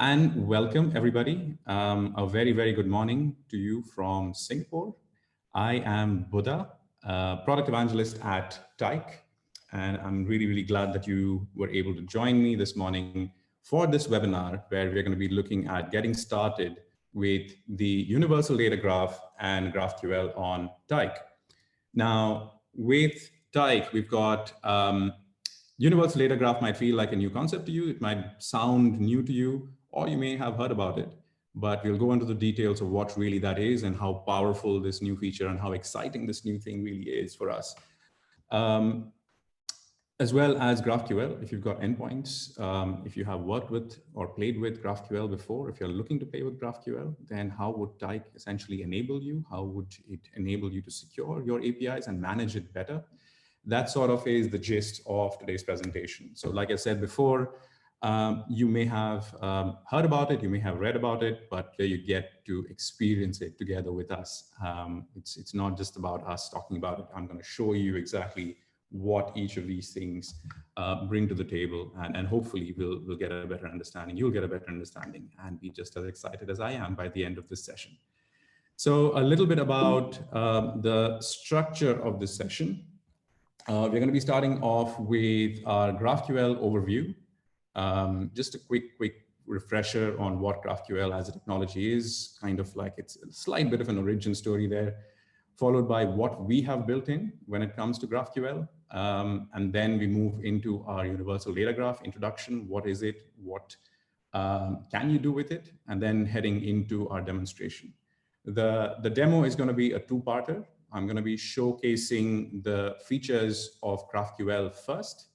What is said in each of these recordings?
and welcome everybody. A very, very good morning to you from Singapore. I am Buddha, product evangelist at Tyc, and I'm really, really glad that you were able to join me this morning for this webinar where we're going to be looking at getting started with the Universal Data Graph and GraphQL on Tyc. Now, with Tyc, we've got Universal Data Graph might feel like a new concept to you. It might sound new to you, or you may have heard about it, but we'll go into the details of what really that is and how powerful this new feature and how exciting this new thing really is for us. As well as GraphQL, if you've got endpoints, if you have worked with or played with GraphQL before, if you're looking to play with GraphQL, then how would Tyc essentially enable you? How would it enable you to secure your APIs and manage it better? That sort of is the gist of today's presentation. So like I said before, you may have heard about it, you may have read about it, but here you get to experience it together with us. It's not just about us talking about it. I'm going to show you exactly what each of these things bring to the table, and hopefully we'll get a better understanding. You'll get a better understanding and be just as excited as I am by the end of this session. So a little bit about the structure of this session. We're going to be starting off with our GraphQL overview. Just a quick refresher on what GraphQL as a technology is, kind of like it's a slight bit of an origin story there, followed by what we have built in when it comes to GraphQL. And then we move into our Universal Data Graph introduction. What is it? What can you do with it? And then heading into our demonstration. The demo is going to be a two-parter. I'm going to be showcasing the features of GraphQL first,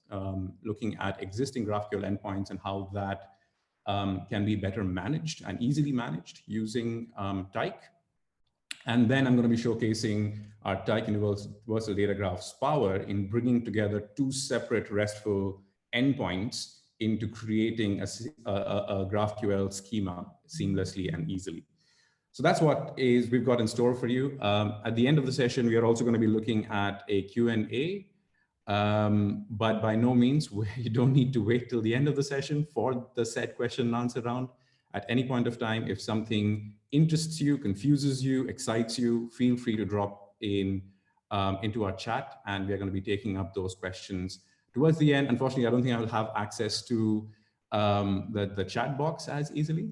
looking at existing GraphQL endpoints and how that can be better managed and easily managed using Tyc. And then I'm going to be showcasing our Tyc Universal Data Graph's power in bringing together two separate RESTful endpoints into creating a GraphQL schema seamlessly and easily. So that's what we've got in store for you. At the end of the session, we are also going to be looking at a Q&A, but by no means, you don't need to wait till the end of the session for the said question and answer round. At any point of time, if something interests you, confuses you, excites you, feel free to drop in into our chat, and we're going to be taking up those questions towards the end. Unfortunately, I don't think I will have access to the chat box as easily.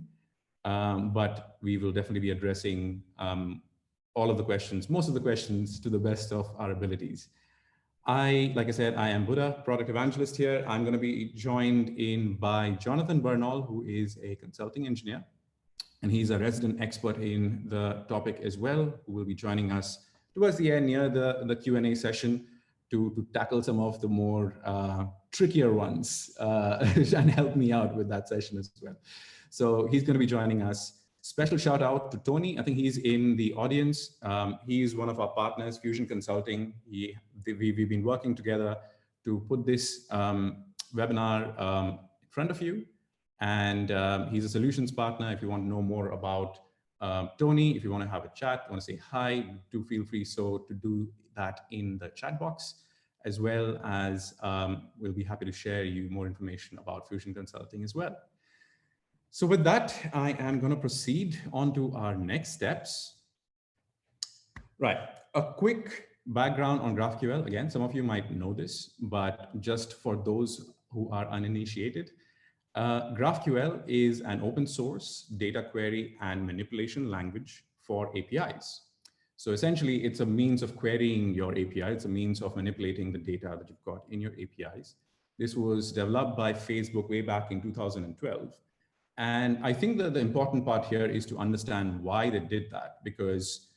But we will definitely be addressing all of the questions, most of the questions to the best of our abilities. Like I said, I am Buddha, product evangelist here. I'm going to be joined in by Jonathan Bernal, who is a consulting engineer, and he's a resident expert in the topic as well, who will be joining us towards the end near the Q&A session to tackle some of the more trickier ones and help me out with that session as well. So he's going to be joining us. Special shout out to Tony. I think he's in the audience. He's one of our partners, Fusion Consulting. We've been working together to put this webinar in front of you. And he's a solutions partner. If you want to know more about Tony, if you want to have a chat, want to say hi, do feel free to do that in the chat box, as well as we'll be happy to share you more information about Fusion Consulting as well. So with that, I am going to proceed on to our next steps. Right, a quick background on GraphQL. Again, some of you might know this, but just for those who are uninitiated, GraphQL is an open source data query and manipulation language for APIs. So essentially, it's a means of querying your API. It's a means of manipulating the data that you've got in your APIs. This was developed by Facebook way back in 2012. And I think that the important part here is to understand why they did that, because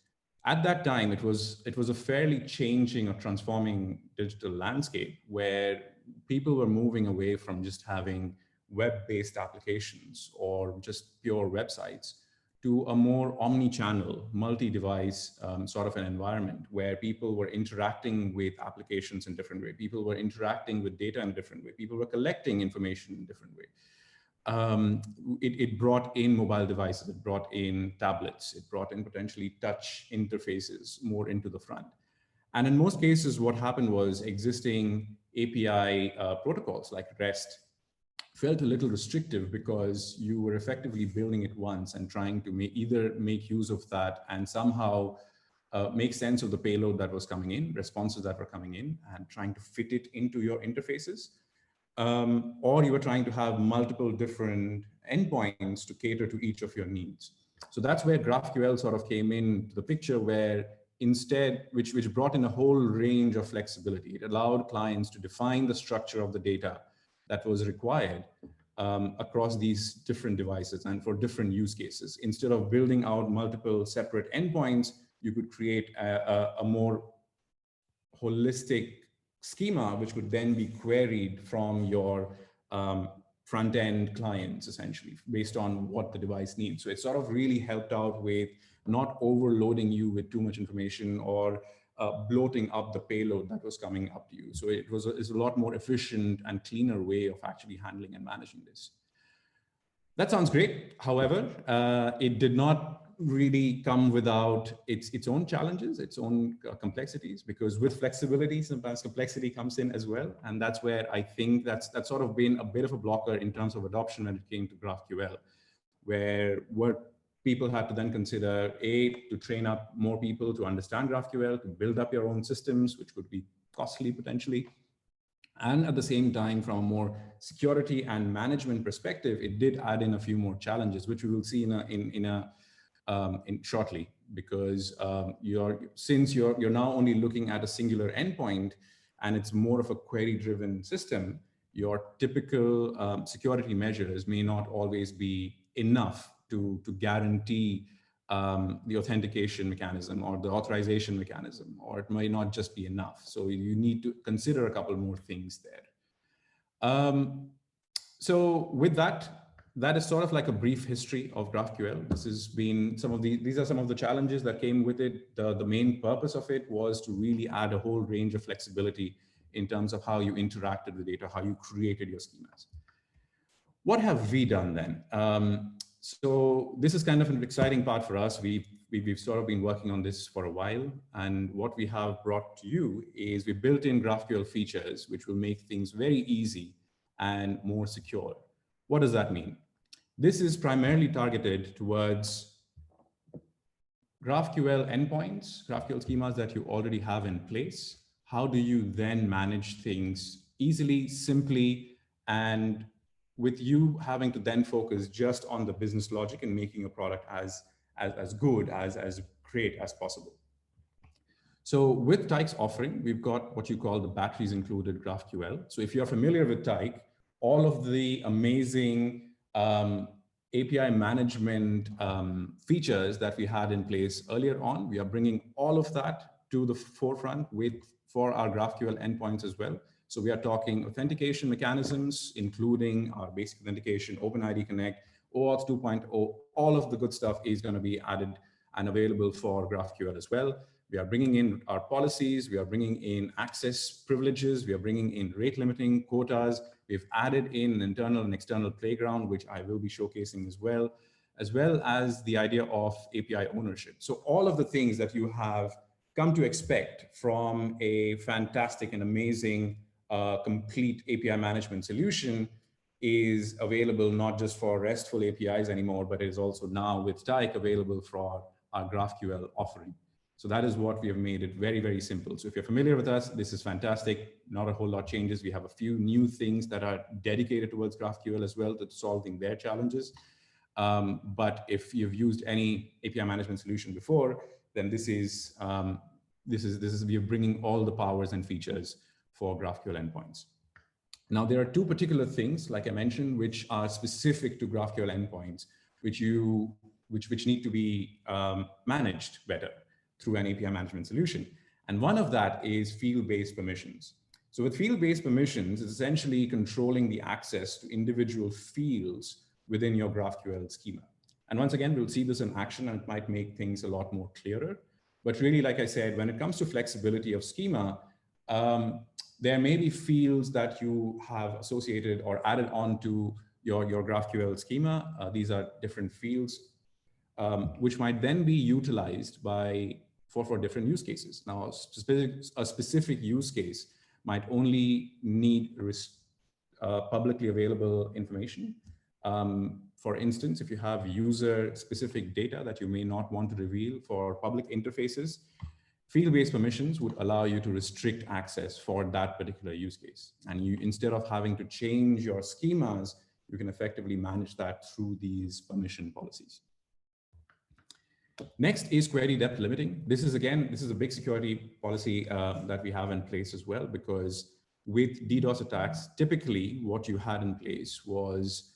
at that time, it was a fairly changing or transforming digital landscape where people were moving away from just having web-based applications or just pure websites to a more omni-channel, multi-device sort of an environment where people were interacting with applications in different way. People were interacting with data in a different way. People were collecting information in a different way. It brought in mobile devices, it brought in tablets, it brought in potentially touch interfaces more into the front. And in most cases, what happened was existing API protocols like REST felt a little restrictive because you were effectively building it once and trying to either make use of that and somehow make sense of the payload that was coming in, responses that were coming in, and trying to fit it into your interfaces. Or you were trying to have multiple different endpoints to cater to each of your needs. So that's where GraphQL sort of came into the picture, where instead, which brought in a whole range of flexibility. It allowed clients to define the structure of the data that was required across these different devices and for different use cases. Instead of building out multiple separate endpoints, you could create a more holistic schema, which would then be queried from your front-end clients, essentially, based on what the device needs. So it sort of really helped out with not overloading you with too much information or bloating up the payload that was coming up to you. So it's a lot more efficient and cleaner way of actually handling and managing this. That sounds great. However, it did not really come without its own challenges, its own complexities, because with flexibility, sometimes complexity comes in as well. And that's where I think that's sort of been a bit of a blocker in terms of adoption when it came to GraphQL, where what people had to then consider, to train up more people to understand GraphQL, to build up your own systems, which could be costly potentially. And at the same time, from a more security and management perspective, it did add in a few more challenges, which we will see in shortly, because since you're now only looking at a singular endpoint, and it's more of a query-driven system, your typical security measures may not always be enough to guarantee the authentication mechanism or the authorization mechanism, or it may not just be enough. So you need to consider a couple more things there. So with that is sort of like a brief history of GraphQL. This has been these are some of the challenges that came with it. The main purpose of it was to really add a whole range of flexibility in terms of how you interacted with data, how you created your schemas. What have we done then? So this is kind of an exciting part for us. We've sort of been working on this for a while. And what we have brought to you is we built in GraphQL features, which will make things very easy and more secure. What does that mean? This is primarily targeted towards GraphQL endpoints, GraphQL schemas that you already have in place. How do you then manage things easily, simply, and with you having to then focus just on the business logic and making a product as good, as great as possible. So with Tyke's offering, we've got what you call the batteries included GraphQL. So if you're familiar with Tyke, all of the amazing API management features that we had in place earlier on, we are bringing all of that to the forefront for our GraphQL endpoints as well. So we are talking authentication mechanisms, including our basic authentication, OpenID Connect, OAuth 2.0, all of the good stuff is going to be added and available for GraphQL as well. We are bringing in our policies, we are bringing in access privileges, we are bringing in rate limiting quotas. We've added in an internal and external playground, which I will be showcasing as well as the idea of API ownership. So all of the things that you have come to expect from a fantastic and amazing complete API management solution is available not just for RESTful APIs anymore, but it is also now with Tyke available for our GraphQL offering. So that is what we have made it very, very simple. So if you're familiar with us, this is fantastic. Not a whole lot changes. We have a few new things that are dedicated towards GraphQL as well to solving their challenges. But if you've used any API management solution before, then this is we are bringing all the powers and features for GraphQL endpoints. Now, there are two particular things, like I mentioned, which are specific to GraphQL endpoints, which need to be managed better through an API management solution. And one of that is field-based permissions. So with field-based permissions, it's essentially controlling the access to individual fields within your GraphQL schema. And once again, we'll see this in action and it might make things a lot more clearer. But really, like I said, when it comes to flexibility of schema, there may be fields that you have associated or added on to your GraphQL schema. These are different fields, which might then be utilized for different use cases. Now, a specific use case might only need publicly available information. For instance, if you have user-specific data that you may not want to reveal for public interfaces, field-based permissions would allow you to restrict access for that particular use case. And you, instead of having to change your schemas, you can effectively manage that through these permission policies. Next is query depth limiting. This is a big security policy that we have in place as well, because with DDoS attacks, typically what you had in place was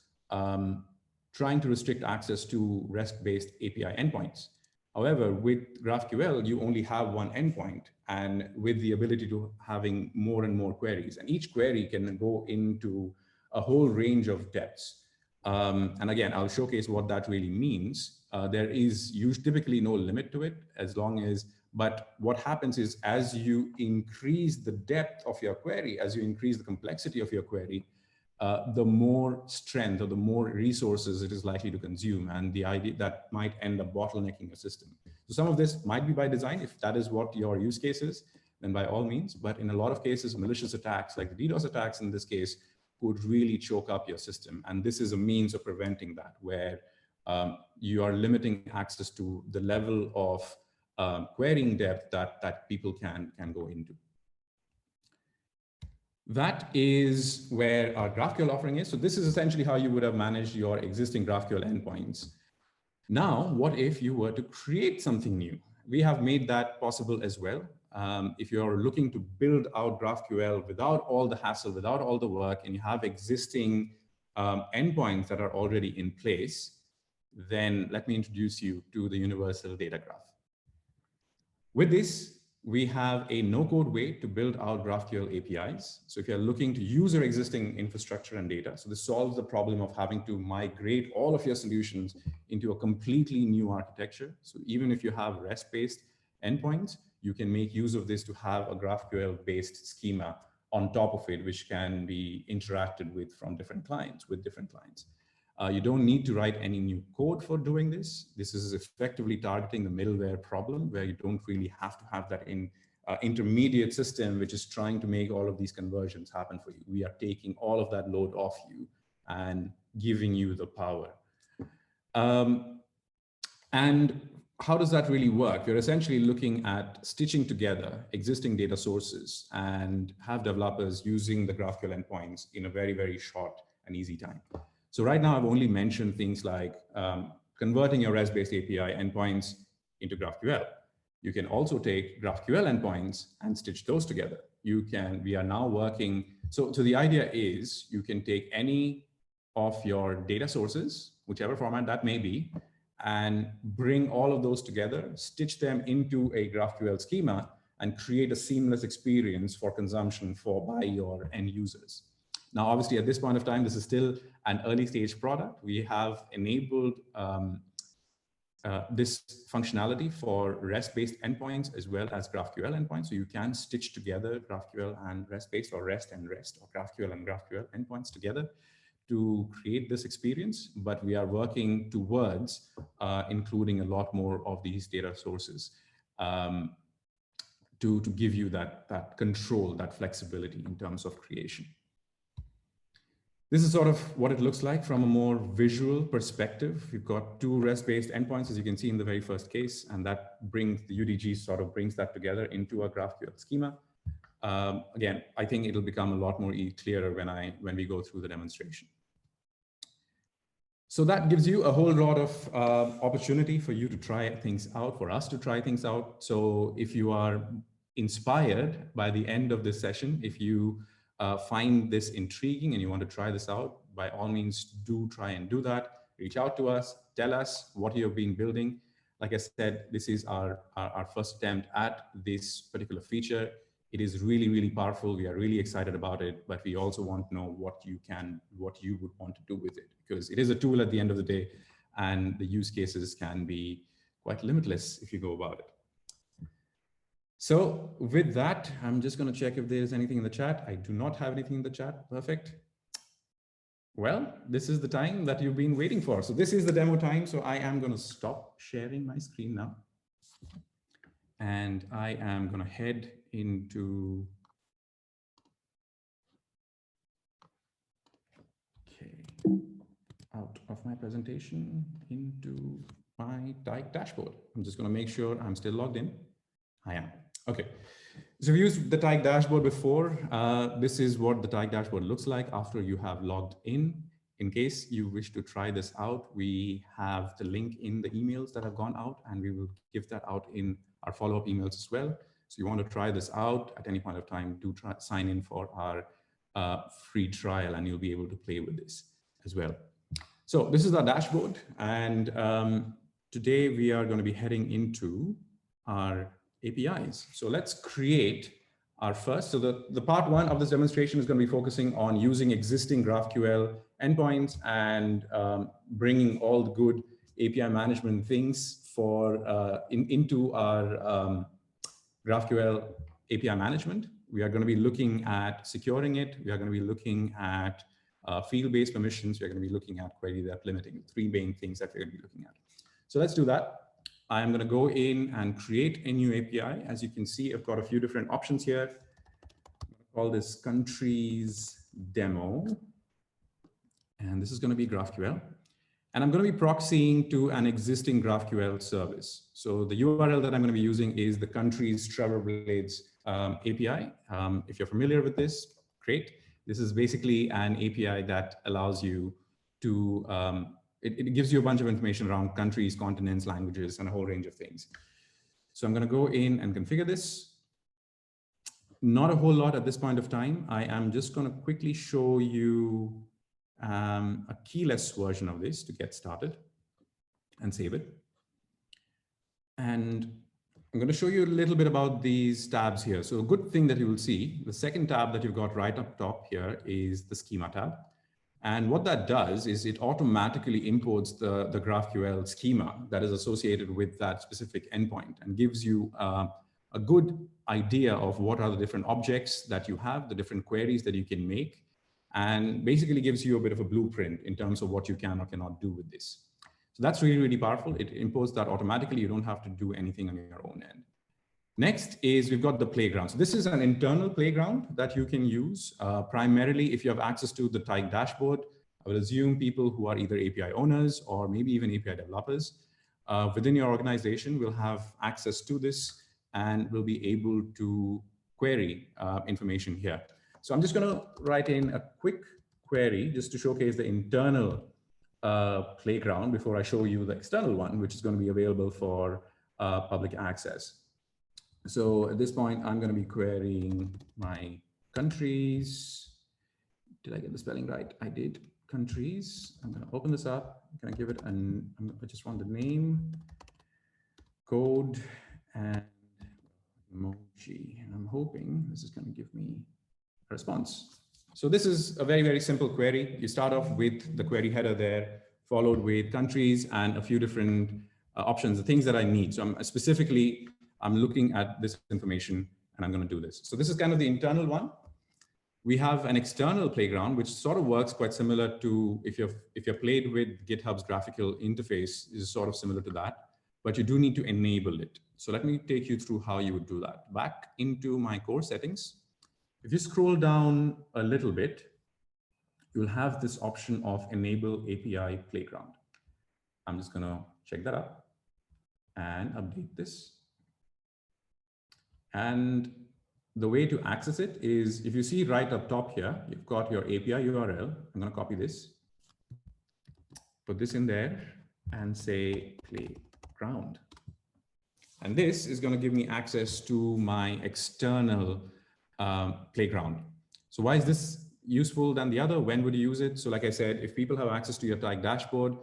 trying to restrict access to REST-based API endpoints. However, with GraphQL, you only have one endpoint, and with the ability to having more and more queries, and each query can go into a whole range of depths. And again, I'll showcase what that really means. There is typically no limit to it, but what happens is as you increase the depth of your query, as you increase the complexity of your query, the more strength or the more resources it is likely to consume, and the idea that might end up bottlenecking a system. So some of this might be by design. If that is what your use case is, then by all means, but in a lot of cases, malicious attacks like the DDoS attacks in this case could really choke up your system. And this is a means of preventing that, where you are limiting access to the level of querying depth that people can go into. That is where our GraphQL offering is. So this is essentially how you would have managed your existing GraphQL endpoints. Now, what if you were to create something new? We have made that possible as well. If you're looking to build out GraphQL without all the hassle, without all the work, and you have existing endpoints that are already in place, then let me introduce you to the Universal Data Graph. With this, we have a no-code way to build out GraphQL APIs. So if you're looking to use your existing infrastructure and data, so this solves the problem of having to migrate all of your solutions into a completely new architecture. So even if you have REST-based endpoints, you can make use of this to have a GraphQL-based schema on top of it, which can be interacted with from different clients, You don't need to write any new code for doing this. This is effectively targeting the middleware problem, where you don't really have to have that intermediate system, which is trying to make all of these conversions happen for you. We are taking all of that load off you and giving you the power. And how does that really work? You're essentially looking at stitching together existing data sources and have developers using the GraphQL endpoints in a very, very short and easy time. So right now, I've only mentioned things like converting your REST-based API endpoints into GraphQL. You can also take GraphQL endpoints and stitch those together. We are now working. So the idea is you can take any of your data sources, whichever format that may be, and bring all of those together, stitch them into a GraphQL schema, and create a seamless experience for consumption by your end users. Now, obviously, at this point of time, this is still an early stage product. We have enabled this functionality for REST-based endpoints as well as GraphQL endpoints. So you can stitch together GraphQL and REST-based, or REST and REST, or GraphQL and GraphQL endpoints together to create this experience. But we are working towards including a lot more of these data sources to give you that control, that flexibility in terms of creation. This is sort of what it looks like from a more visual perspective. We've got two REST-based endpoints, as you can see in the very first case, and that brings the UDG sort of brings that together into a GraphQL schema. Again, I think it'll become a lot more clearer when we go through the demonstration. So that gives you a whole lot of opportunity for you to try things out, for us to try things out. So if you are inspired by the end of this session, if you find this intriguing and you want to try this out, by all means, do try and do that. Reach out to us, tell us what you've been building. Like I said, this is our first attempt at this particular feature. It is really, really powerful. We are really excited about it, but we also want to know what you would want to do with it, because it is a tool at the end of the day, and the use cases can be quite limitless if you go about it. So with that, I'm just going to check if there's anything in the chat. I do not have anything in the chat. Perfect. Well, this is the time that you've been waiting for. So this is the demo time. So I am going to stop sharing my screen now. And I am going to head into out of my presentation into my Tyke dashboard. I'm just going to make sure I'm still logged in. I am. Okay. So we've used the Tyke dashboard before. This is what the Tyke dashboard looks like after you have logged in. In case you wish to try this out, we have the link in the emails that have gone out, and we will give that out in our follow-up emails as well. So you want to try this out at any point of time, do sign in for our free trial, and you'll be able to play with this as well. So this is our dashboard, and today we are going to be heading into our APIs. So let's create our first. So the part one of this demonstration is going to be focusing on using existing GraphQL endpoints and bringing all the good API management things for into our GraphQL API management. We are going to be looking at securing it. We are going to be looking at field-based permissions. We're going to be looking at query depth limiting, three main things that we're going to be looking at. So let's do that. I'm going to go in and create a new API. As you can see, I've got a few different options here. I'm going to call this countries demo. And this is going to be GraphQL. And I'm going to be proxying to an existing GraphQL service. So the URL that I'm going to be using is the countries Trevor Blades API. If you're familiar with this, great. This is basically an API that allows you to, it gives you a bunch of information around countries, continents, languages, and a whole range of things. So I'm going to go in and configure this. Not a whole lot at this point of time. I am just going to quickly show you a keyless version of this to get started and save it. And I'm going to show you a little bit about these tabs here. So a good thing that you will see, the second tab that you've got right up top here is the Schema tab. And what that does is it automatically imports the GraphQL schema that is associated with that specific endpoint and gives you a good idea of what are the different objects that you have, the different queries that you can make, and basically gives you a bit of a blueprint in terms of what you can or cannot do with this. So that's really, really powerful. It imports that automatically. You don't have to do anything on your own end. Next is we've got the playground. So this is an internal playground that you can use primarily if you have access to the Tyke dashboard. I would assume people who are either API owners or maybe even API developers within your organization will have access to this and will be able to query information here. So I'm just going to write in a quick query just to showcase the internal playground before I show you the external one, which is going to be available for public access. So at this point, I'm going to be querying my countries. Did I get the spelling right? I did. Countries. I'm going to open this up. I'm going to give it an, I just want the name, code, and emoji. And I'm hoping this is going to give me a response. So this is a very, very simple query. You start off with the query header there, followed with countries and a few different options, the things that I need. So I'm looking at this information and I'm going to do this. So this is kind of the internal one. We have an external playground, which sort of works quite similar to if you've played with GitHub's graphical interface, is sort of similar to that, but you do need to enable it. So let me take you through how you would do that. Back into my core settings. If you scroll down a little bit, you'll have this option of enable API playground. I'm just going to check that out and update this. And the way to access it is if you see right up top here, you've got your API URL. I'm going to copy this, put this in there and say playground. And this is going to give me access to my external playground. So why is this useful than the other? When would you use it? So like I said, if people have access to your Tyke dashboard,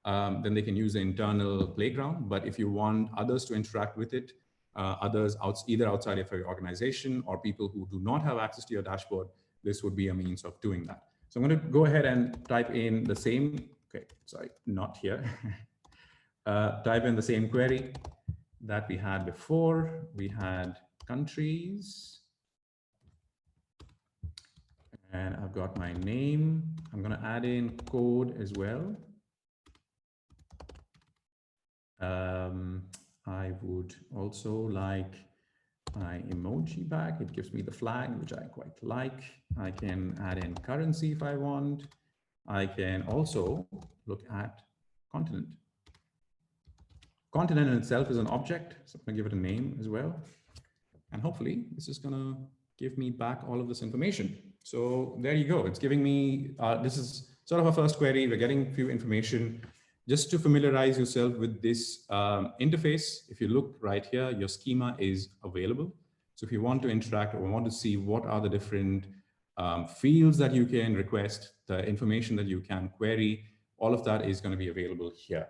then they can use the internal playground. But if you want others to interact with it, either outside of your organization or people who do not have access to your dashboard, this would be a means of doing that. So I'm going to go ahead and type in the same, okay, sorry, not here. Type in the same query that we had before. We had countries. And I've got my name. I'm going to add in code as well. I would also like my emoji back. It gives me the flag, which I quite like. I can add in currency if I want. I can also look at continent. Continent in itself is an object, so I'm going to give it a name as well. And hopefully this is going to give me back all of this information. So there you go. It's giving me, this is sort of a first query. We're getting a few information. Just to familiarize yourself with this interface, if you look right here, your schema is available. So if you want to interact or want to see what are the different fields that you can request, the information that you can query, all of that is going to be available here.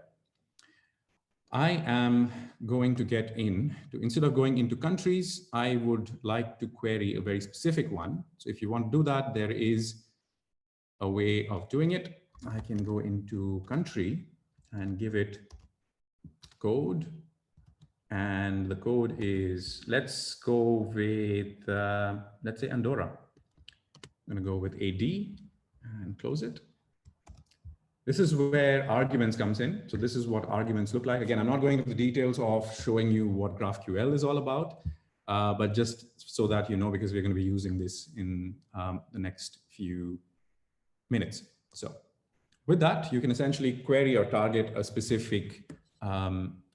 I am going to get in to, instead of going into countries, I would like to query a very specific one. So if you want to do that, there is a way of doing it. I can go into country and give it code. And the code is, let's go with, let's say Andorra. I'm going to go with AD and close it. This is where arguments comes in. So this is what arguments look like. Again, I'm not going into the details of showing you what GraphQL is all about, but just so that you know, because we're going to be using this in the next few minutes. So with that, you can essentially query or target a specific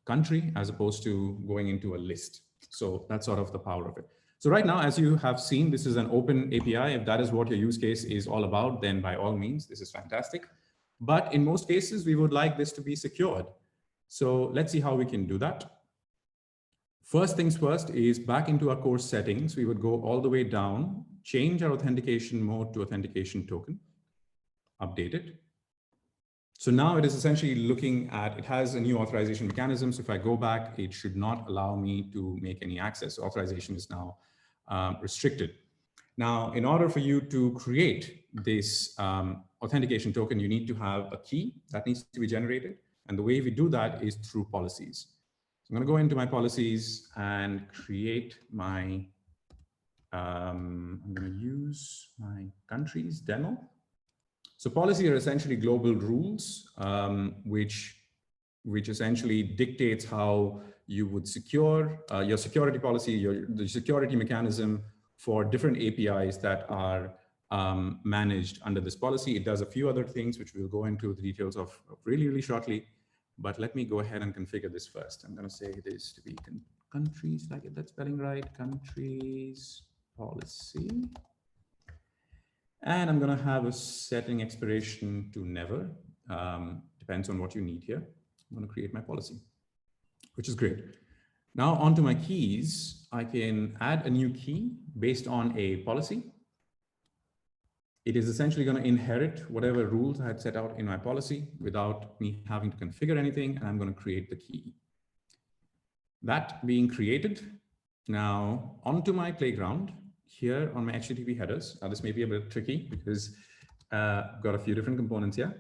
country as opposed to going into a list. So that's sort of the power of it. So right now, as you have seen, this is an open API. If that is what your use case is all about, then by all means, this is fantastic. But in most cases, we would like this to be secured. So let's see how we can do that. First things first is back into our course settings. We would go all the way down, change our authentication mode to authentication token, update it. So now it is essentially looking at, it has a new authorization mechanism. So if I go back, it should not allow me to make any access. Authorization is now restricted. Now, in order for you to create this authentication token, you need to have a key that needs to be generated. And the way we do that is through policies. So I'm going to go into my policies and create my, I'm going to use my countries demo. So policies are essentially global rules, which essentially dictates how you would secure your security policy, the security mechanism for different APIs that are managed under this policy. It does a few other things, which we'll go into the details of really, really shortly. But let me go ahead and configure this first. I'm going to say this to be countries, did I get that spelling right? Countries policy. And I'm going to have a setting expiration to never. Depends on what you need here. I'm going to create my policy, which is great. Now onto my keys, I can add a new key based on a policy. It is essentially going to inherit whatever rules I had set out in my policy without me having to configure anything, and I'm going to create the key. That being created, now onto my playground here on my HTTP headers. Now this may be a bit tricky because I've got a few different components here.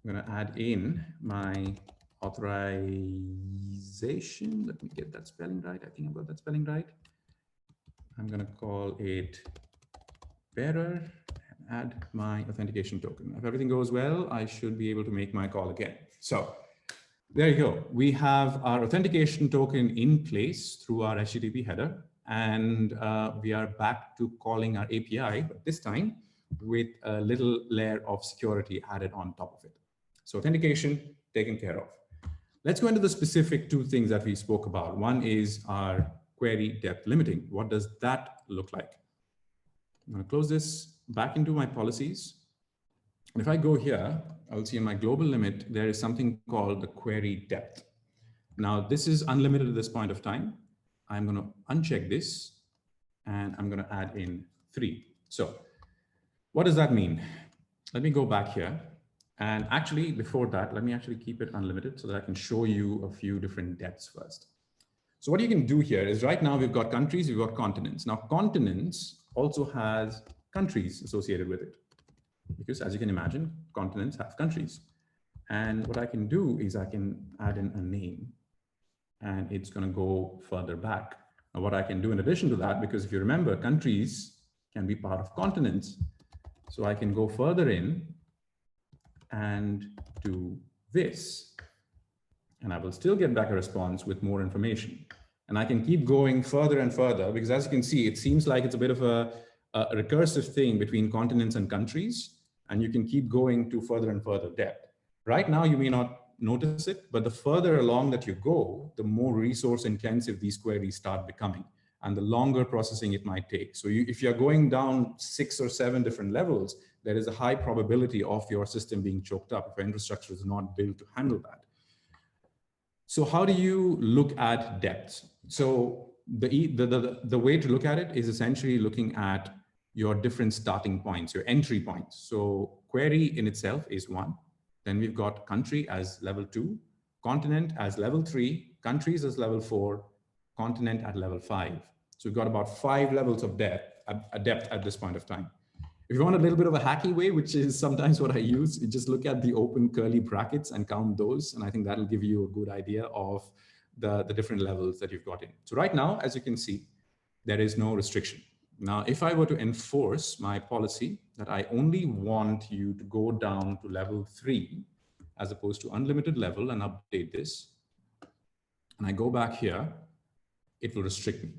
I'm going to add in my authorization. Let me get that spelling right. I think I've got that spelling right. I'm going to call it bearer and add my authentication token. If everything goes well, I should be able to make my call again. So there you go. We have our authentication token in place through our HTTP header, and we are back to calling our API, but this time with a little layer of security added on top of it. So authentication taken care of. Let's go into the specific two things that we spoke about. One is our query depth limiting. What does that look like? I'm going to close this back into my policies. And if I go here, I'll see in my global limit, there is something called the query depth. Now, this is unlimited at this point of time. I'm going to uncheck this and I'm going to add in 3. So what does that mean? Let me go back here. And actually, before that, let me actually keep it unlimited so that I can show you a few different depths first. So what you can do here is right now we've got countries, we've got continents. Now, continents also has countries associated with it, because as you can imagine, continents have countries. And what I can do is I can add in a name and it's going to go further back. Now, what I can do in addition to that, because if you remember, countries can be part of continents. So I can go further in and do this, and I will still get back a response with more information. And I can keep going further and further, because as you can see, it seems like it's a bit of a recursive thing between continents and countries. and you can keep going to further and further depth. Right now, you may not notice it, but the further along that you go, the more resource intensive these queries start becoming, and the longer processing it might take. So if you're going down 6 or 7 different levels, there is a high probability of your system being choked up if your infrastructure is not built to handle that. So how do you look at depth? So the way to look at it is essentially looking at your different starting points, your entry points. So query in itself is 1. Then we've got country as level 2, continent as level 3, countries as level 4, continent at level 5. So we've got about 5 levels of depth at this point of time. If you want a little bit of a hacky way, which is sometimes what I use, you just look at the open curly brackets and count those. And I think that'll give you a good idea of the different levels that you've got in. So right now, as you can see, there is no restriction. Now, if I were to enforce my policy that I only want you to go down to level 3, as opposed to unlimited level, and update this, and I go back here, it will restrict me.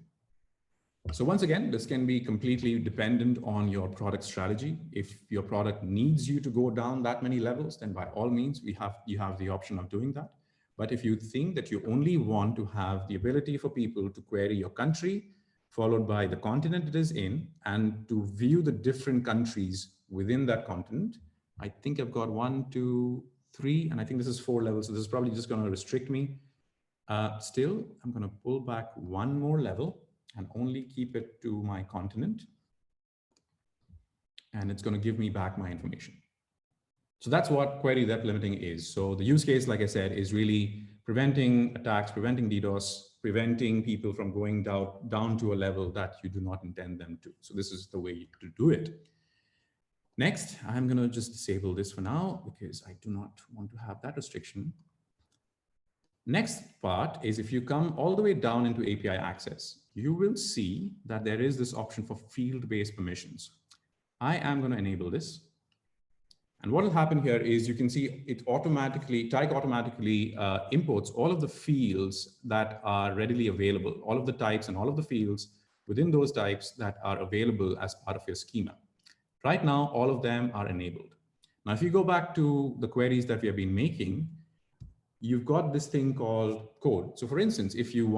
So once again, this can be completely dependent on your product strategy. If your product needs you to go down that many levels, then by all means, you have the option of doing that. But if you think that you only want to have the ability for people to query your country, followed by the continent it is in, and to view the different countries within that continent, I think I've got 1, 2, 3, and I think this is 4 levels. So this is probably just going to restrict me. Still, I'm going to pull back 1 more level and only keep it to my continent. And it's going to give me back my information. So that's what query depth limiting is. So the use case, like I said, is really preventing attacks, preventing DDoS, preventing people from going down to a level that you do not intend them to. So this is the way to do it. Next, I'm going to just disable this for now because I do not want to have that restriction. Next part is if you come all the way down into API access, you will see that there is this option for field-based permissions. I am going to enable this. And what will happen here is you can see it automatically, Tyke automatically imports all of the fields that are readily available, all of the types and all of the fields within those types that are available as part of your schema. Right now, all of them are enabled. Now, if you go back to the queries that we have been making, you've got this thing called code. So for instance, if you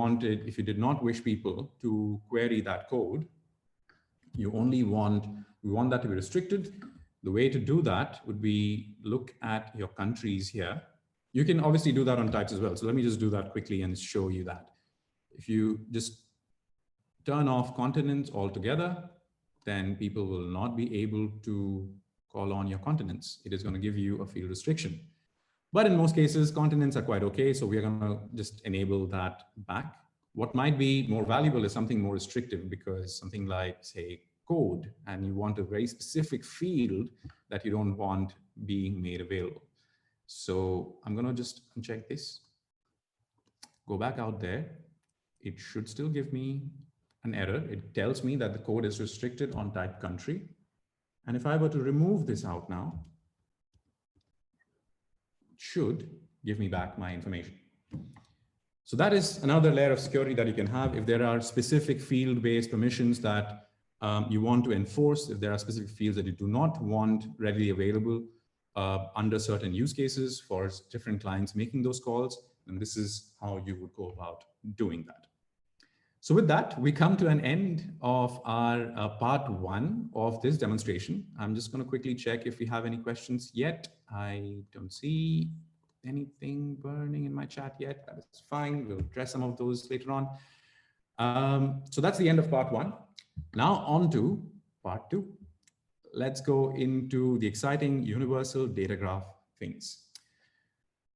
did not wish people to query that code, we want that to be restricted. The way to do that would be look at your countries here. You can obviously do that on types as well. So let me just do that quickly and show you that. If you just turn off continents altogether, then people will not be able to call on your continents. It is going to give you a field restriction. But in most cases, continents are quite okay. So we're going to just enable that back. What might be more valuable is something more restrictive, because something like, say, code, and you want a very specific field that you don't want being made available. So I'm going to just uncheck this, go back out there. It should still give me an error. It tells me that the code is restricted on type country. And if I were to remove this out now, it should give me back my information. So that is another layer of security that you can have. If there are specific field-based permissions that you want to enforce, if there are specific fields that you do not want readily available under certain use cases for different clients making those calls, then this is how you would go about doing that. So with that, we come to an end of our part 1 of this demonstration. I'm just going to quickly check if we have any questions yet. I don't see anything burning in my chat yet. That is fine. We'll address some of those later on. So that's the end of part 1. Now on to part 2. Let's go into the exciting universal data graph things.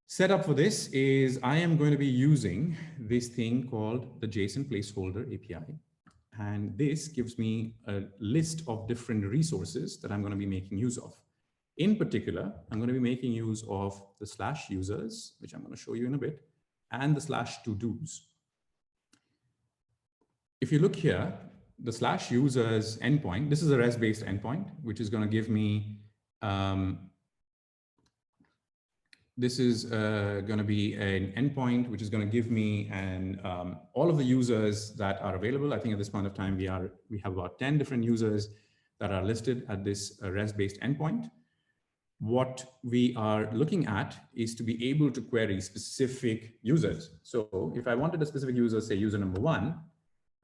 Setup for this is I am going to be using this thing called the JSON Placeholder Api. And this gives me a list of different resources that I'm going to be making use of. In particular, I'm going to be making use of the /users, which I'm going to show you in a bit, and the /todos. If you look here, the /users endpoint, this is a REST-based endpoint, which is going to give me, this is going to be an endpoint, which is going to give me all of the users that are available. I think at this point of time, we have about 10 different users that are listed at this REST-based endpoint. what we are looking at is to be able to query specific users. So if I wanted a specific user, say user number 1,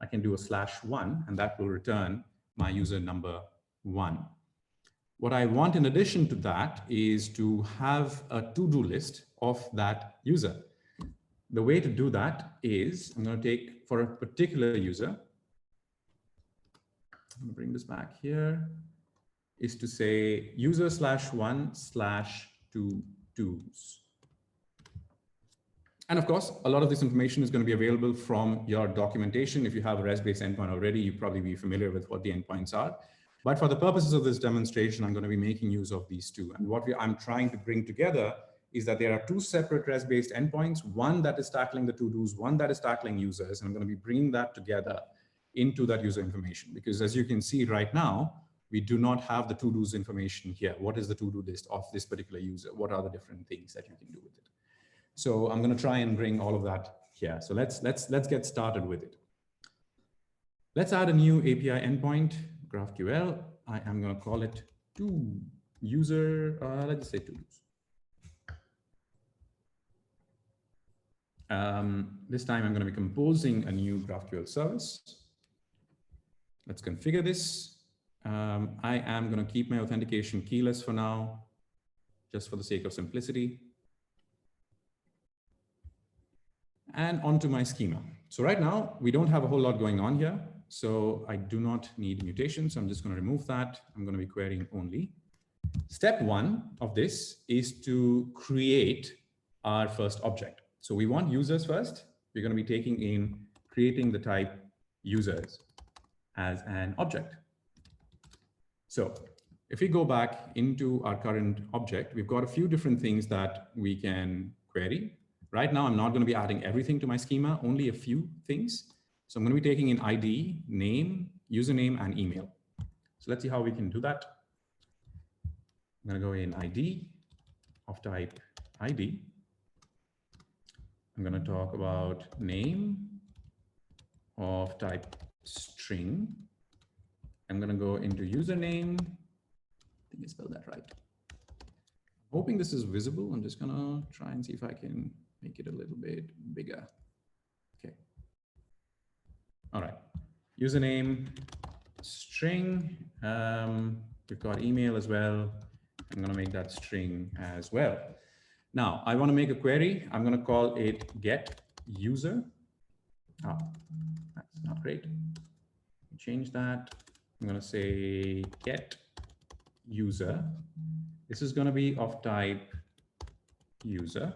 I can do a /1, and that will return my user number 1. What I want in addition to that is to have a to-do list of that user. The way to do that is I'm going to take for a particular user, I'm going to bring this back here, is to say user /1/to-dos. And of course, a lot of this information is going to be available from your documentation. If you have a REST-based endpoint already, you'll probably be familiar with what the endpoints are. But for the purposes of this demonstration, I'm going to be making use of these two. And what I'm trying to bring together is that there are two separate REST-based endpoints, one that is tackling the to-dos, one that is tackling users. And I'm going to be bringing that together into that user information. Because as you can see right now, we do not have the to-dos information here. What is the to-do list of this particular user? What are the different things that you can do with it? So I'm going to try and bring all of that here. So let's get started with it. Let's add a new API endpoint, GraphQL. I am going to call it to user. Let's just say to-dos. This time I'm going to be composing a new GraphQL service. Let's configure this. I am going to keep my authentication keyless for now, just for the sake of simplicity. And onto my schema. So right now, we don't have a whole lot going on here. So I do not need mutations. I'm just going to remove that. I'm going to be querying only. Step 1 of this is to create our first object. So we want users first. We're going to be taking in creating the type users as an object. So if we go back into our current object, we've got a few different things that we can query. Right now, I'm not going to be adding everything to my schema, only a few things. So I'm going to be taking in ID, name, username, and email. So let's see how we can do that. I'm going to go in ID of type ID. I'm going to talk about name of type string. I'm going to go into username. I think I spelled that right. Hoping this is visible. I'm just going to try and see if I can make it a little bit bigger. Okay. All right. Username string. We've got email as well. I'm going to make that string as well. Now I want to make a query. I'm going to call it get user. Oh, that's not great. Change that. I'm going to say get user. This is going to be of type user.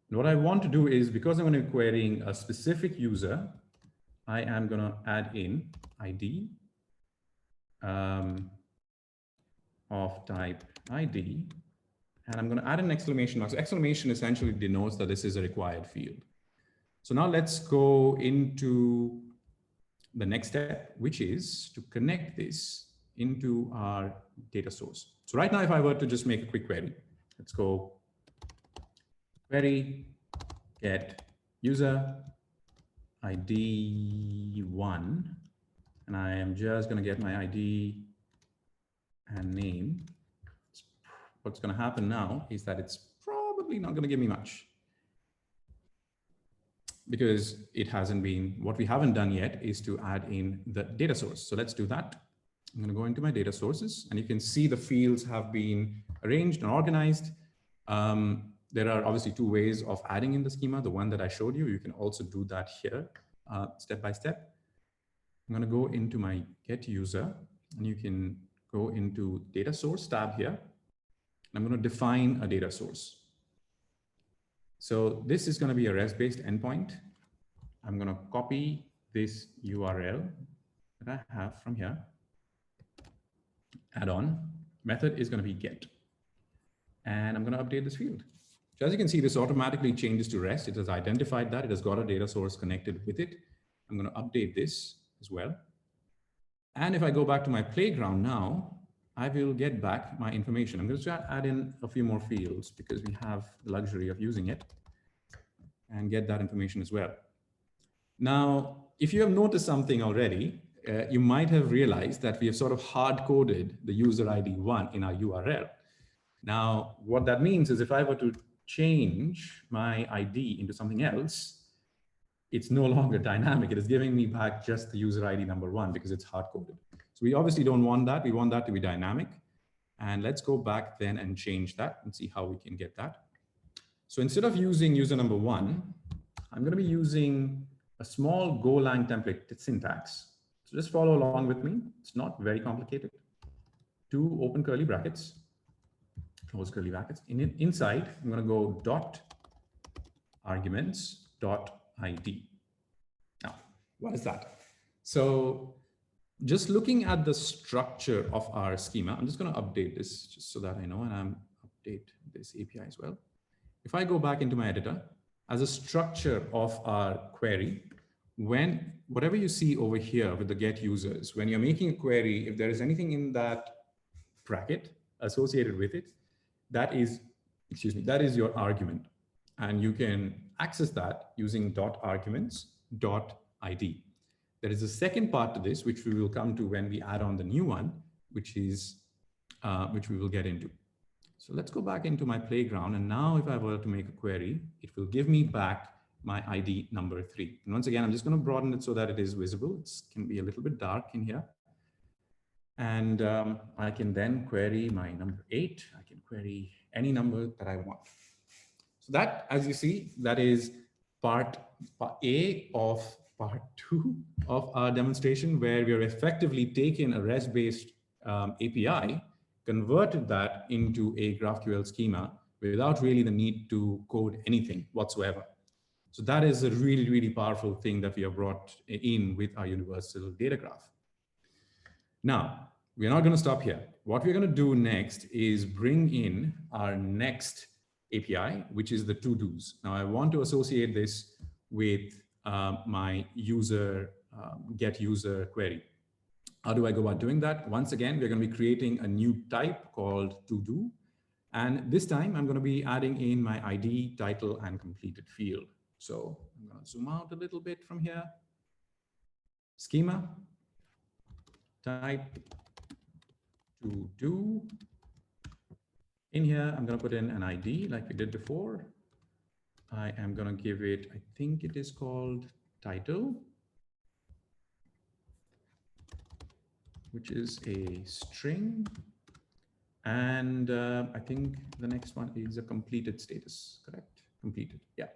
And what I want to do is, because I'm going to be querying a specific user, I am going to add in ID of type ID. And I'm going to add an exclamation mark. So exclamation essentially denotes that this is a required field. So now let's go into the next step, which is to connect this into our data source. So right now, if I were to just make a quick query, let's go query get user ID 1, and I am just going to get my ID and name. What's going to happen now is that it's probably not going to give me much, because it hasn't been, what we haven't done yet is to add in the data source. So let's do that. I'm going to go into my data sources, and you can see the fields have been arranged and organized. There are obviously two ways of adding in the schema. The one that I showed you, you can also do that here step by step. I'm going to go into my get user, and you can go into data source tab here. I'm going to define a data source. So this is going to be a REST-based endpoint. I'm going to copy this URL that I have from here. Add on method is going to be get. And I'm going to update this field. So as you can see, this automatically changes to REST. It has identified that. It has got a data source connected with it. I'm going to update this as well. And if I go back to my playground now, I will get back my information. I'm going to add in a few more fields because we have the luxury of using it, and get that information as well. Now, if you have noticed something already, you might have realized that we have sort of hard-coded the user ID 1 in our URL. Now, what that means is if I were to change my ID into something else, it's no longer dynamic. It is giving me back just the user ID number 1 because it's hard-coded. So we obviously don't want that. We want that to be dynamic. And let's go back then and change that and see how we can get that. So instead of using user number 1, I'm going to be using a small Golang template syntax. So just follow along with me. It's not very complicated. 2 open curly brackets, close curly brackets. Inside, I'm going to go dot arguments dot ID. Now, what is that? So just looking at the structure of our schema, I'm just going to update this just so that I know, and I'm update this API as well. If I go back into my editor, as a structure of our query, whatever you see over here with the get users, when you're making a query, if there is anything in that bracket associated with it, that is your argument. And you can access that using dot arguments dot ID. There is a second part to this, which we will come to when we add on the new one, which we will get into. So let's go back into my playground. And now if I were to make a query, it will give me back my ID number 3. And once again, I'm just going to broaden it so that it is visible. It can be a little bit dark in here. And I can then query my number 8. I can query any number that I want. So that, as you see, that is part A of part 2 of our demonstration, where we are effectively taking a REST-based API, converted that into a GraphQL schema without really the need to code anything whatsoever. So that is a really, really powerful thing that we have brought in with our universal data graph. Now, we're not going to stop here. What we're going to do next is bring in our next API, which is the to-dos. Now, I want to associate this with my user get user query. How do I go about doing that? Once again, we're going to be creating a new type called to-do. And this time, I'm going to be adding in my ID, title, and completed field. So I'm going to zoom out a little bit from here. Schema, type, to-do. In here, I'm going to put in an ID like we did before. I am going to give it, I think it is called title, which is a string. And I think the next one is a completed status, correct? Completed, yeah.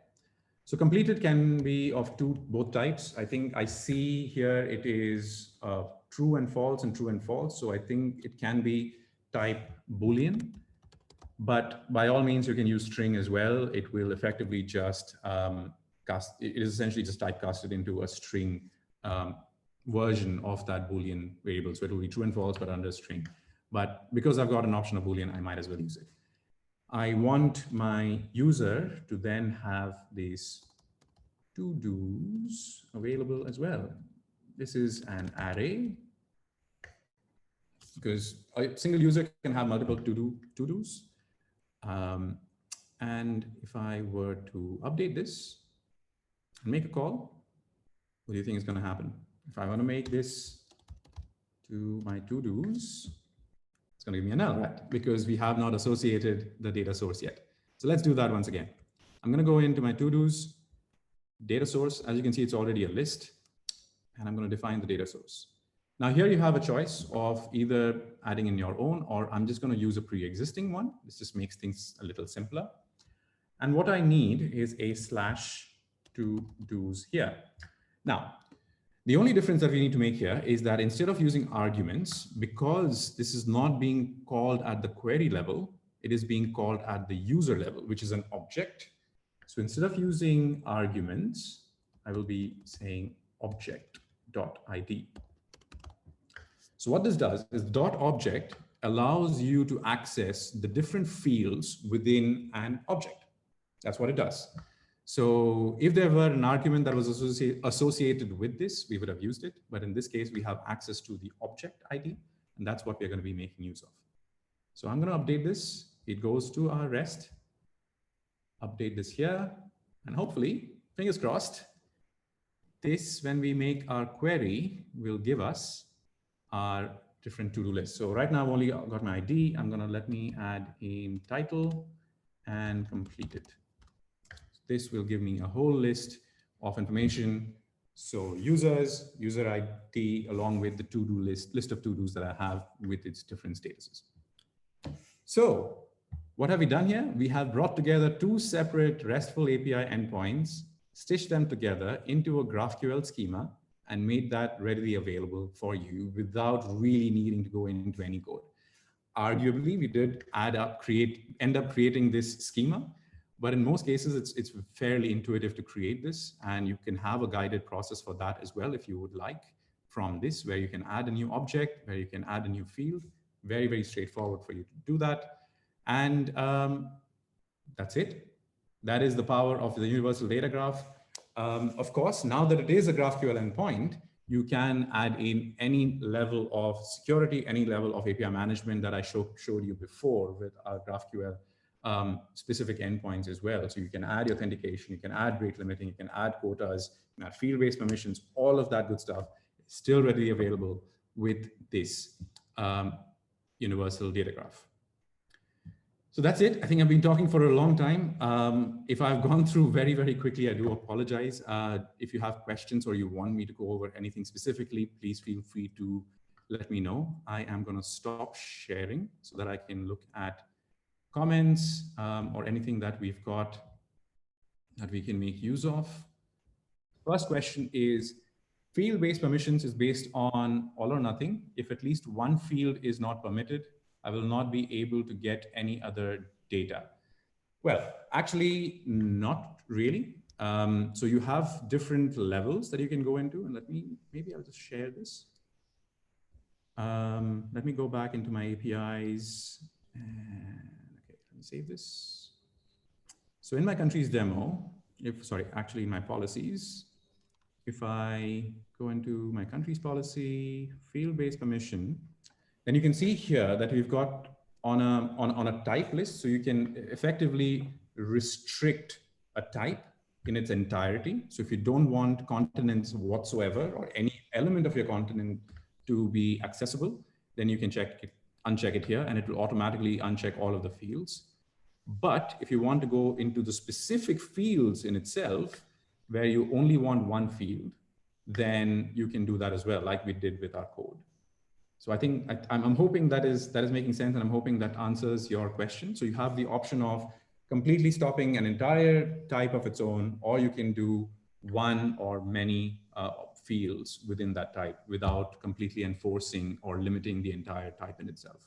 So completed can be of both types. I think I see here it is true and false and true and false. So I think it can be type Boolean, but by all means, you can use string as well. It will effectively just it is essentially just typecasted into a string version of that Boolean variable. So it will be true and false, but under string. But because I've got an option of Boolean, I might as well use it. I want my user to then have these to-dos available as well. This is an array because a single user can have multiple to-dos. And if I were to update this and make a call, what do you think is going to happen? If I want to make this to my to-dos, it's going to give me a null, right? Because we have not associated the data source yet. So let's do that once again. I'm going to go into my to-dos data source. As you can see, it's already a list. And I'm going to define the data source. Now here you have a choice of either adding in your own, or I'm just going to use a pre-existing one. This just makes things a little simpler. And what I need is a /to-dos here. Now, the only difference that we need to make here is that instead of using arguments, because this is not being called at the query level, it is being called at the user level, which is an object. So instead of using arguments, I will be saying object.id. So what this does is .object allows you to access the different fields within an object. That's what it does. So if there were an argument that was associated with this, we would have used it. But in this case, we have access to the object ID, and that's what we're going to be making use of. So I'm going to update this. It goes to our REST. Update this here. And hopefully, fingers crossed, this, when we make our query, will give us our different to-do lists. So right now I've only got my ID. I'm going to let me add in title and complete it. This will give me a whole list of information. So users, user ID, along with the to-do list of to-dos that I have with its different statuses. So what have we done here? We have brought together two separate RESTful API endpoints, stitched them together into a GraphQL schema, and made that readily available for you without really needing to go into any code. Arguably, we did end up creating this schema, but in most cases, it's fairly intuitive to create this, and you can have a guided process for that as well if you would like from this, where you can add a new object, where you can add a new field. Very, very straightforward for you to do that. And that's it. That is the power of the universal data graph. Of course, now that it is a GraphQL endpoint, you can add in any level of security, any level of API management that I showed you before with our GraphQL specific endpoints as well. So you can add authentication, you can add rate limiting, you can add quotas, you can add field-based permissions, all of that good stuff is still readily available with this universal data graph. So that's it. I think I've been talking for a long time. If I've gone through very, very quickly, I do apologize. If you have questions or you want me to go over anything specifically, please feel free to let me know. I am going to stop sharing so that I can look at comments or anything that we've got that we can make use of. First question is, field-based permissions is based on all or nothing. If at least one field is not permitted, I will not be able to get any other data. Well, actually, not really. So you have different levels that you can go into, and maybe I'll just share this. Let me go back into my APIs. Okay, let me save this. So in my countries demo, actually in my policies, if I go into my countries policy, field-based permission, then you can see here that we've got on a type list. So you can effectively restrict a type in its entirety. So if you don't want continents whatsoever or any element of your continent to be accessible, then you can uncheck it here, and it will automatically uncheck all of the fields. But if you want to go into the specific fields in itself, where you only want one field, then you can do that as well, like we did with our code. So I think I'm hoping that is making sense, and I'm hoping that answers your question. So you have the option of completely stopping an entire type of its own, or you can do one or many fields within that type without completely enforcing or limiting the entire type in itself.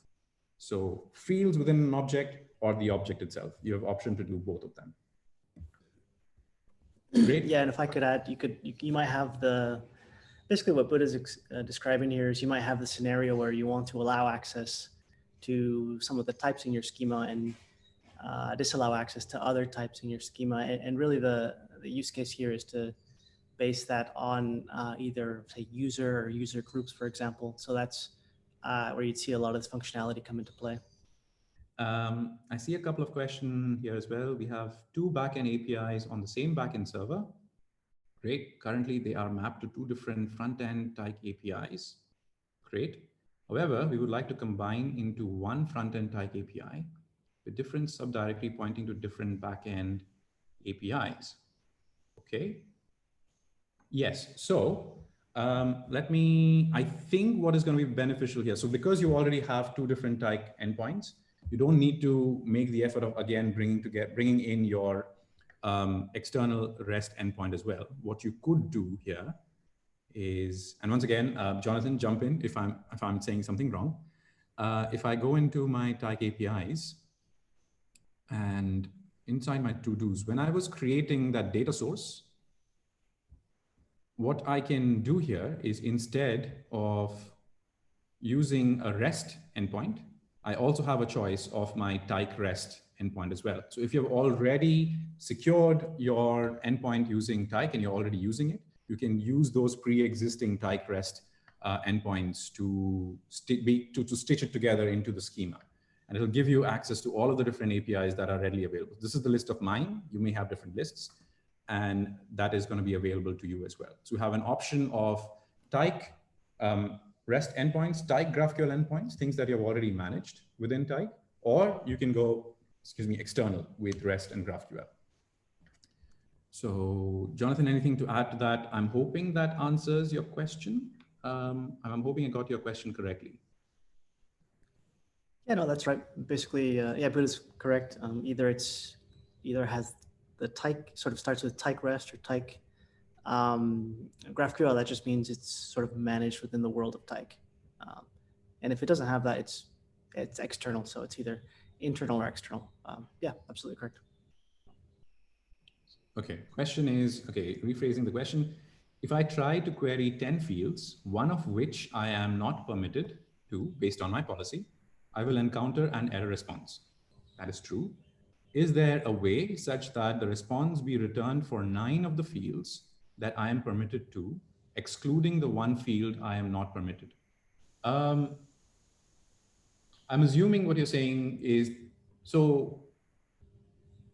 So fields within an object or the object itself, you have option to do both of them. Great. Yeah, and if I could add, you might have basically what Buddha's describing here is you might have the scenario where you want to allow access to some of the types in your schema and disallow access to other types in your schema. And really the use case here is to base that on either say user or user groups, for example. So that's where you'd see a lot of this functionality come into play. I see a couple of questions here as well. We have two backend APIs on the same backend server. Great. Currently, they are mapped to two different front-end type APIs. Great. However, we would like to combine into one front-end type API with different subdirectory pointing to different backend APIs. Okay. Yes. So I think what is going to be beneficial here. So because you already have two different type endpoints, you don't need to make the effort of again bringing in your external REST endpoint as well. What you could do here is, and once again, Jonathan, jump in if I'm saying something wrong. If I go into my Tyke APIs and inside my to-dos, when I was creating that data source, what I can do here is instead of using a REST endpoint, I also have a choice of my Tycrest endpoint as well. So if you've already secured your endpoint using Tyke and you're already using it, you can use those pre-existing Tycrest endpoints to stitch it together into the schema. And it'll give you access to all of the different APIs that are readily available. This is the list of mine. You may have different lists, and that is going to be available to you as well. So you have an option of Tyke REST endpoints, Tyke GraphQL endpoints, things that you've already managed within Tyke, or you can go, external with REST and GraphQL. So Jonathan, anything to add to that? I'm hoping that answers your question. I'm hoping I got your question correctly. Yeah, no, that's right. Basically, yeah, but it's correct. Either has the Tyke sort of starts with Tycrest or Tyke. GraphQL, that just means it's sort of managed within the world of Tyke. And if it doesn't have that, it's external. So it's either internal or external. Yeah, absolutely correct. Okay, question is, okay, rephrasing the question. If I try to query 10 fields, one of which I am not permitted to based on my policy, I will encounter an error response. That is true. Is there a way such that the response be returned for 9 of the fields that I am permitted to, excluding the one field I am not permitted? I'm assuming what you're saying is, so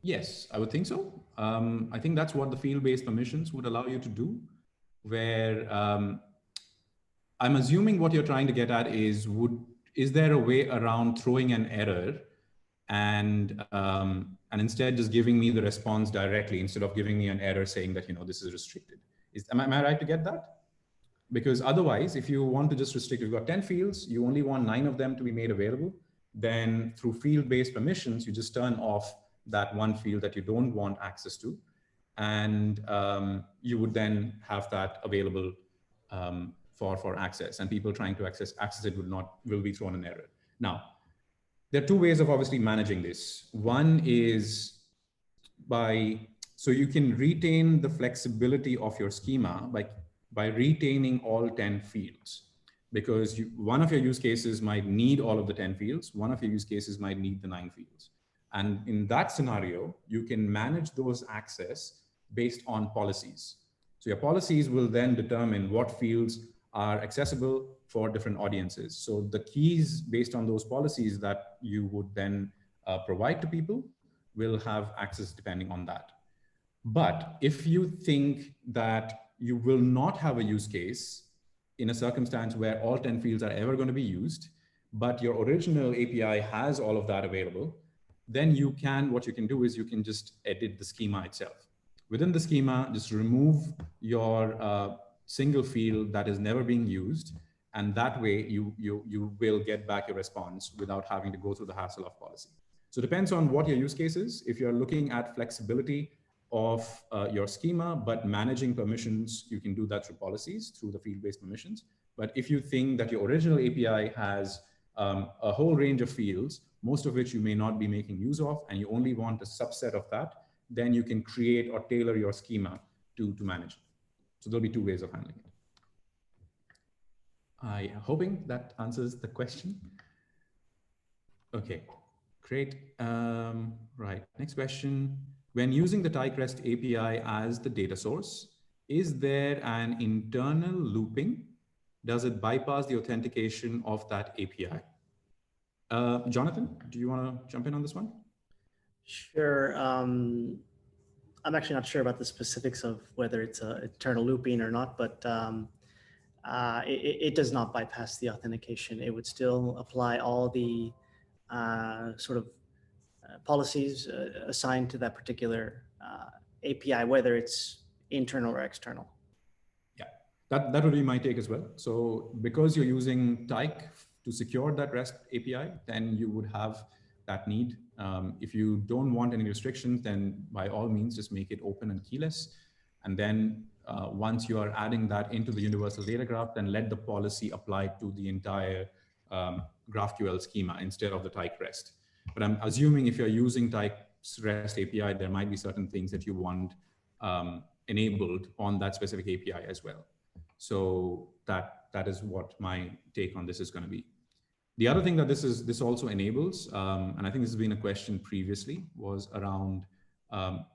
yes, I would think so. I think that's what the field-based permissions would allow you to do, where I'm assuming what you're trying to get at is, is there a way around throwing an error and instead just giving me the response directly instead of giving me an error saying that, this is restricted? Am I right to get that? Because otherwise, if you want to just restrict, you've got 10 fields, you only want 9 of them to be made available, then through field-based permissions, you just turn off that one field that you don't want access to. And you would then have that available for access, and people trying to access it will be thrown an error. Now, there are 2 ways of obviously managing this. One is so you can retain the flexibility of your schema by retaining all 10 fields, because one of your use cases might need all of the 10 fields, one of your use cases might need the 9 fields. And in that scenario, you can manage those access based on policies. So your policies will then determine what fields are accessible for different audiences. So the keys based on those policies that you would then provide to people will have access depending on that. But if you think that you will not have a use case in a circumstance where all 10 fields are ever going to be used, but your original API has all of that available, then what you can do is you can just edit the schema itself. Within the schema, just remove your single field that is never being used. And that way you will get back your response without having to go through the hassle of policy. So it depends on what your use case is. If you're looking at flexibility of your schema, but managing permissions, you can do that through policies, through the field-based permissions. But if you think that your original API has a whole range of fields, most of which you may not be making use of, and you only want a subset of that, then you can create or tailor your schema to manage it. So there'll be 2 ways of handling it. I'm hoping that answers the question. Okay, great. Right, next question. When using the Tycrest API as the data source, is there an internal looping? Does it bypass the authentication of that API? Jonathan, do you want to jump in on this one? Sure. I'm actually not sure about the specifics of whether it's internal looping or not, but it does not bypass the authentication. It would still apply all the sort of policies assigned to that particular API, whether it's internal or external. Yeah, that would be my take as well. So because you're using Tyke to secure that REST API, then you would have that need. If you don't want any restrictions, then by all means, just make it open and keyless. And then once you are adding that into the universal data graph, then let the policy apply to the entire GraphQL schema instead of the Tycrest. But I'm assuming if you're using Tyke's REST API, there might be certain things that you want enabled on that specific API as well. So that is what my take on this is going to be. The other thing that this also enables, and I think this has been a question previously, was around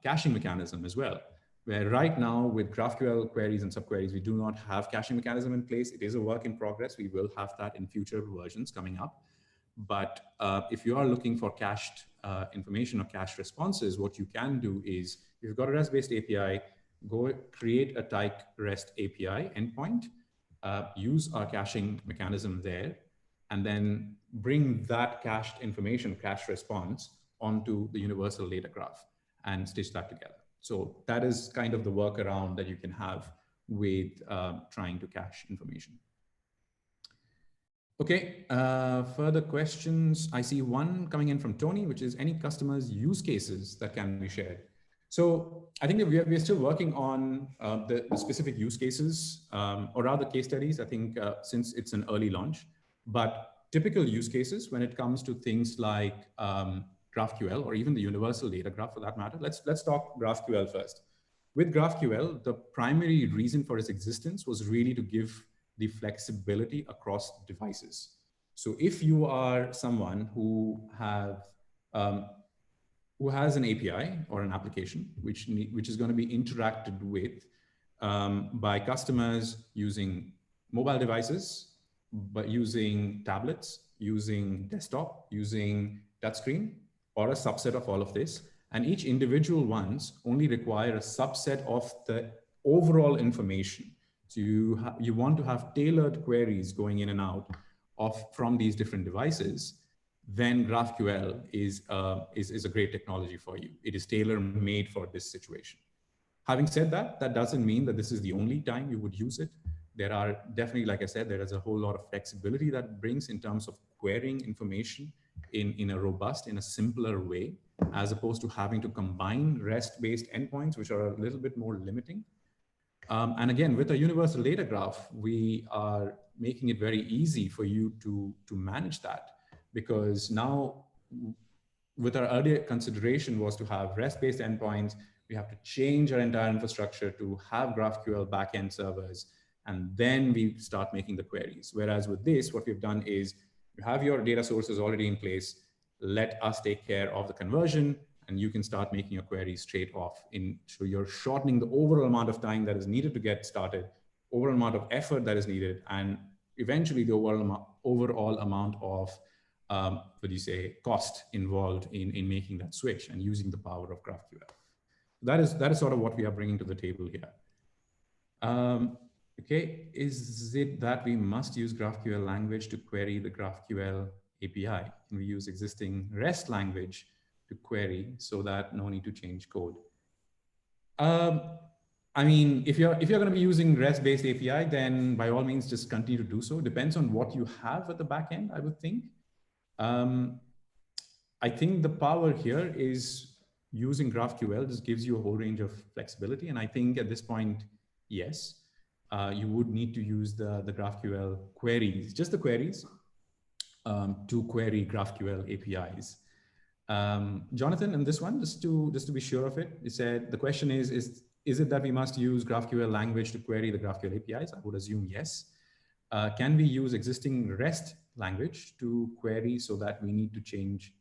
caching mechanism as well, where right now with GraphQL queries and subqueries, we do not have caching mechanism in place. It is a work in progress. We will have that in future versions coming up. But if you are looking for cached information or cached responses, what you can do is, if you've got a REST-based API, go create a Tyke REST API endpoint, use our caching mechanism there, and then bring that cached information, cached response, onto the universal data graph and stitch that together. So that is kind of the workaround that you can have with trying to cache information. Okay, further questions. I see one coming in from Tony, which is any customers' use cases that can be shared. So I think that we're still working on the specific use cases, or rather case studies, I think, since it's an early launch. But typical use cases when it comes to things like GraphQL, or even the universal data graph for that matter. Let's talk GraphQL first. With GraphQL, the primary reason for its existence was really to give the flexibility across devices. So if you are someone who has an API or an application which is going to be interacted with by customers using mobile devices, but using tablets, using desktop, using touchscreen, or a subset of all of this, and each individual ones only require a subset of the overall information. So you want to have tailored queries going in and out from these different devices, then GraphQL is a great technology for you. It is tailor-made for this situation. Having said that, that doesn't mean that this is the only time you would use it. There are definitely, like I said, there is a whole lot of flexibility that brings in terms of querying information in a robust, in a simpler way, as opposed to having to combine REST-based endpoints, which are a little bit more limiting. And again, with a universal data graph, we are making it very easy for you to manage that, because now with our earlier consideration was to have REST-based endpoints, we have to change our entire infrastructure to have GraphQL backend servers, and then we start making the queries. Whereas with this, what we've done is you have your data sources already in place, let us take care of the conversion, and you can start making your queries straight off. So you're shortening the overall amount of time that is needed to get started, overall amount of effort that is needed, and eventually the overall amount of cost involved in making that switch and using the power of GraphQL. That is sort of what we are bringing to the table here. Okay, is it that we must use GraphQL language to query the GraphQL API? Can we use existing REST language to query so that no need to change code? I mean, if you're going to be using REST-based API, then by all means, just continue to do so. Depends on what you have at the back end, I would think. I think the power here is using GraphQL just gives you a whole range of flexibility. And I think at this point, yes, you would need to use the GraphQL queries, just the queries, to query GraphQL APIs. Jonathan, in this one, just to be sure of it, he said, the question is it that we must use GraphQL language to query the GraphQL APIs? I would assume yes. Can we use existing REST language to query so that we need to change,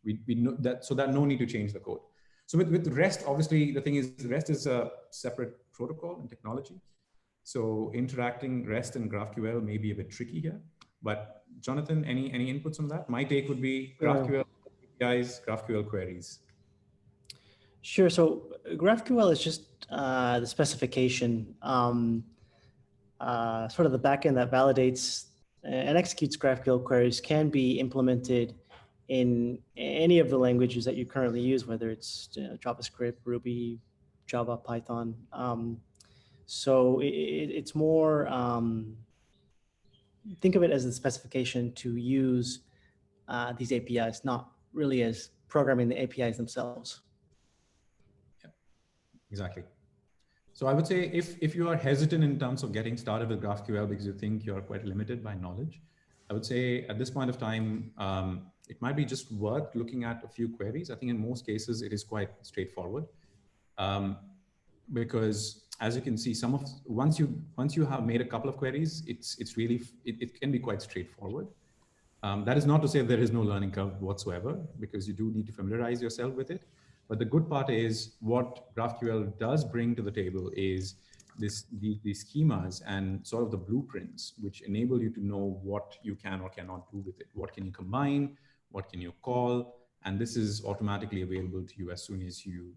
so that no need to change the code? So with REST, obviously, the thing is REST is a separate protocol and technology. So interacting REST and GraphQL may be a bit tricky here. But Jonathan, any inputs on that? My take would be GraphQL APIs, GraphQL queries. Sure. So GraphQL is just the specification, sort of the backend that validates and executes GraphQL queries can be implemented in any of the languages that you currently use, whether it's JavaScript, Ruby, Java, Python. So it's more, think of it as a specification to use these APIs, not really as programming the APIs themselves. Yeah, exactly. So I would say if you are hesitant in terms of getting started with GraphQL because you think you're quite limited by knowledge, I would say at this point of time, it might be just worth looking at a few queries. I think in most cases, it is quite straightforward. Because as you can see, once you have made a couple of queries, it can be quite straightforward. That is not to say there is no learning curve whatsoever, because you do need to familiarize yourself with it. But the good part is what GraphQL does bring to the table is these schemas and sort of the blueprints, which enable you to know what you can or cannot do with it. What can you combine? What can you call? And this is automatically available to you as soon as you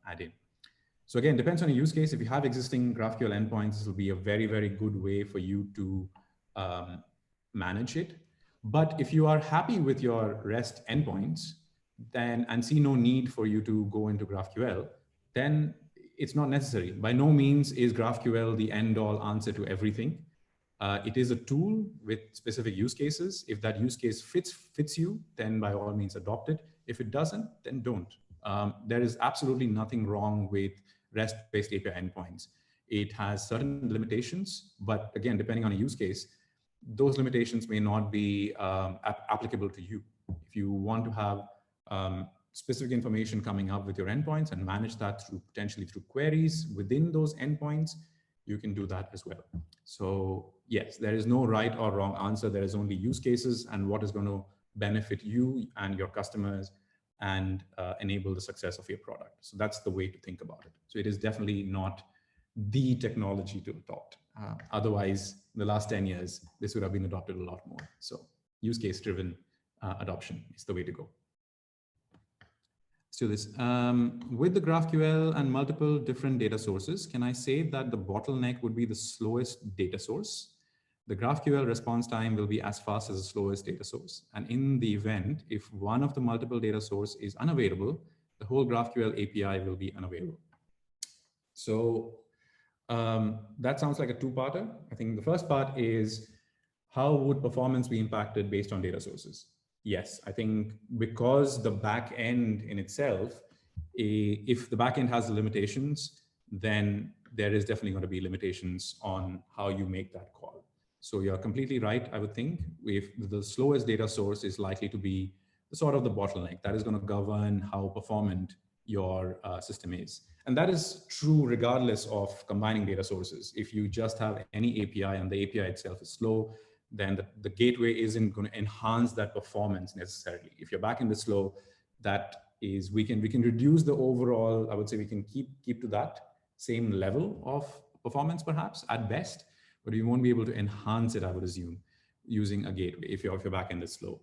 add in. So again, depends on a use case. If you have existing GraphQL endpoints, this will be a very, very good way for you to manage it. But if you are happy with your REST endpoints, then and see no need for you to go into GraphQL, then it's not necessary. By no means is GraphQL the end-all answer to everything. It is a tool with specific use cases. If that use case fits you, then by all means adopt it. If it doesn't, then don't. There is absolutely nothing wrong with REST-based API endpoints. It has certain limitations, but again, depending on a use case, those limitations may not be applicable to you. If you want to have specific information coming up with your endpoints and manage that through potentially through queries within those endpoints, you can do that as well. So yes, there is no right or wrong answer. There is only use cases and what is going to benefit you and your customers and enable the success of your product. So that's the way to think about it. So it is definitely not the technology to adopt. Otherwise, in the last 10 years, this would have been adopted a lot more. So use case driven adoption is the way to go. Let's do this. With the GraphQL and multiple different data sources, can I say that the bottleneck would be the slowest data source? The GraphQL response time will be as fast as the slowest data source. And in the event, if one of the multiple data source is unavailable, the whole GraphQL API will be unavailable. So that sounds like a two-parter. I think the first part is how would performance be impacted based on data sources? Yes, I think because the back end in itself, if the back end has the limitations, then there is definitely going to be limitations on how you make that call. So you're completely right, I would think. If the slowest data source is likely to be sort of the bottleneck, that is going to govern how performant your system is. And that is true regardless of combining data sources. If you just have any API and the API itself is slow, then the gateway isn't going to enhance that performance necessarily. If your backend is slow, that is, we can reduce the overall, I would say we can keep to that same level of performance perhaps at best, but you won't be able to enhance it, I would assume, using a gateway if your backend is slow.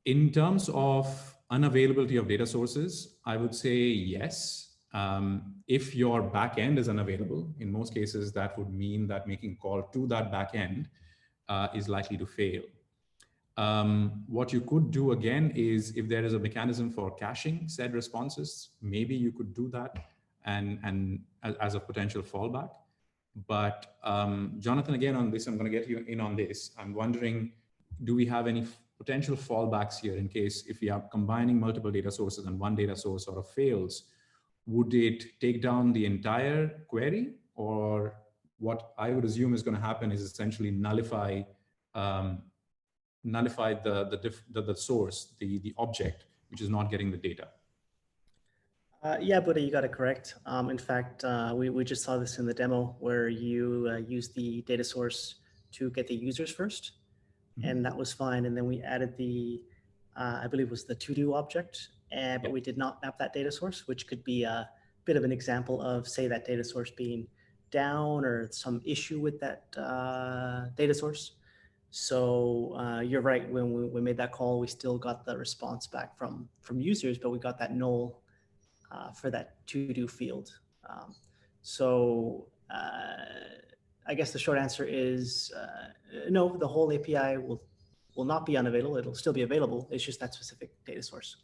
In terms of unavailability of data sources, I would say yes. If your backend is unavailable, in most cases, that would mean that making a call to that backend is likely to fail. What you could do again is if there is a mechanism for caching said responses, maybe you could do that and as a potential fallback. But Jonathan, again on this, I'm going to get you in on this. I'm wondering, do we have any potential fallbacks here in case if we are combining multiple data sources and one data source sort of fails? Would it take down the entire query, or what I would assume is going to happen is essentially nullify the source, the object, which is not getting the data? Yeah, Buddha, you got it correct. In fact, we just saw this in the demo where you use the data source to get the users first, and that was fine. And then we added the, I believe it was the to-do object, but we did not map that data source, which could be a bit of an example of, say, that data source being down or some issue with that data source. So you're right, when we made that call, we still got the response back from users, but we got that null for that to-do field. I guess the short answer is no, the whole API will not be unavailable. It'll still be available. It's just that specific data source.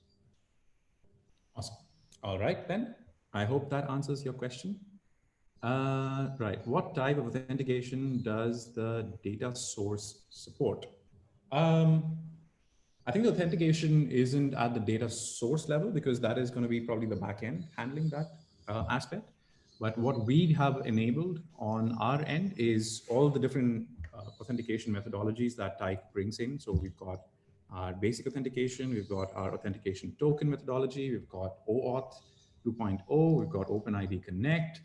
Awesome. All right, then. I hope that answers your question. Right. What type of authentication does the data source support? I think the authentication isn't at the data source level because that is going to be probably the backend handling that aspect. But what we have enabled on our end is all the different authentication methodologies that Tyke brings in. So we've got our basic authentication, we've got our authentication token methodology, we've got OAuth 2.0, we've got OpenID Connect.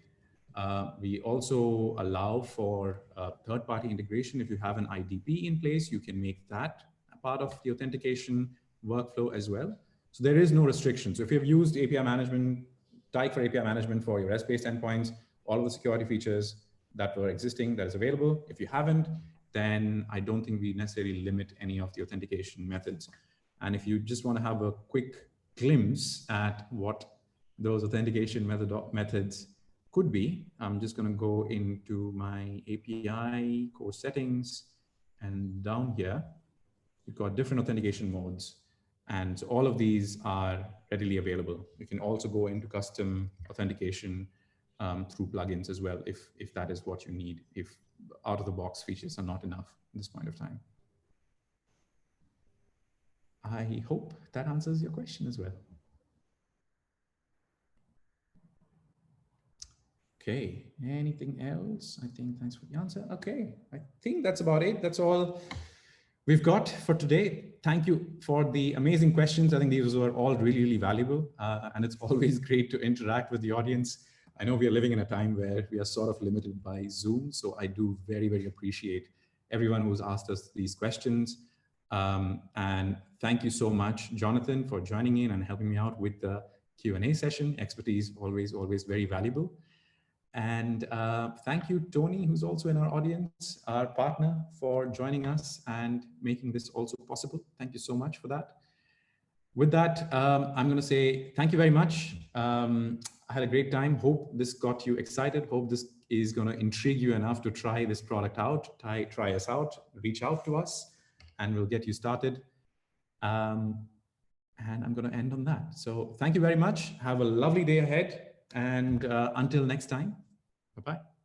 We also allow for third-party integration. If you have an IDP in place, you can make that a part of the authentication workflow as well. So there is no restriction. So if you've used API management, Tyke for API management for your REST-based endpoints, all of the security features that were existing, that is available. If you haven't, then I don't think we necessarily limit any of the authentication methods. And if you just want to have a quick glimpse at what those authentication methods could be, I'm just going to go into my API core settings, and down here, you've got different authentication modes. And so all of these are readily available. You can also go into custom authentication through plugins as well, if that is what you need, if out-of-the-box features are not enough at this point of time. I hope that answers your question as well. Okay, anything else? I think thanks for the answer. Okay, I think that's about it. That's all we've got for today. Thank you for the amazing questions. I think these were all really, really valuable. And it's always great to interact with the audience. I know we are living in a time where we are sort of limited by Zoom. So I do very, very appreciate everyone who's asked us these questions. And thank you so much, Jonathan, for joining in and helping me out with the Q&A session. Expertise always, always very valuable. And thank you, Tony, who's also in our audience, our partner, for joining us and making this also possible. Thank you so much for that. With that, I'm going to say thank you very much. I had a great time. Hope this got you excited. Hope this is going to intrigue you enough to try this product out, try us out, reach out to us, and we'll get you started. And I'm going to end on that. So thank you very much. Have a lovely day ahead. And until next time, bye-bye.